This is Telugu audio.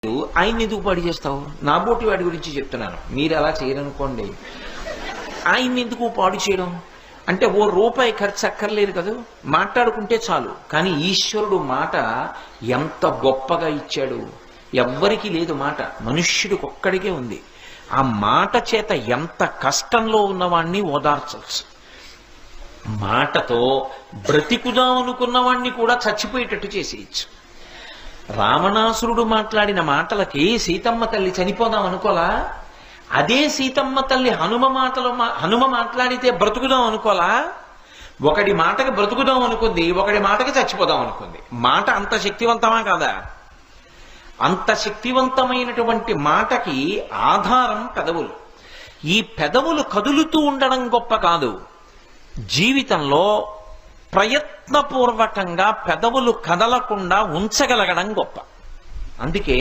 ఆయన్ని ఎందుకు పాడు చేస్తావు? నా బోటి వాడి గురించి చెప్తున్నాను, మీరు అలా చేయరనుకోండి. ఆయన్ని ఎందుకు పాడు చేయడం అంటే ఓ రూపాయి ఖర్చు అక్కర్లేదు కదా, మాట్లాడుకుంటే చాలు. కానీ ఈశ్వరుడు మాట ఎంత గొప్పగా ఇచ్చాడు. ఎవ్వరికీ లేదు మాట, మనుష్యుడికి ఒక్కడికే ఉంది. ఆ మాట చేత ఎంత కష్టంలో ఉన్నవాణ్ణి ఓదార్చవచ్చు. మాటతో బ్రతికుదాం అనుకున్నవాణ్ణి కూడా చచ్చిపోయేటట్టు చేసేయచ్చు. రావణాసురుడు మాట్లాడిన మాటలకి సీతమ్మ తల్లి చనిపోదాం అనుకోలా? అదే సీతమ్మ తల్లి హనుమ మాట్లాడితే బ్రతుకుదాం అనుకోలా? ఒకడి మాటకి బ్రతుకుదాం అనుకుంది, ఒకడి మాటకి చచ్చిపోదాం అనుకుంది. మాట అంత శక్తివంతమా కాదా? అంత శక్తివంతమైనటువంటి మాటకి ఆధారం పెదవులు. ఈ పెదవులు కదులుతూ ఉండడం గొప్ప కాదు, జీవితంలో ప్రయత్నపూర్వకంగా పెదవులు కదలకుండా ఉంచగలగడం గొప్ప. అందుకే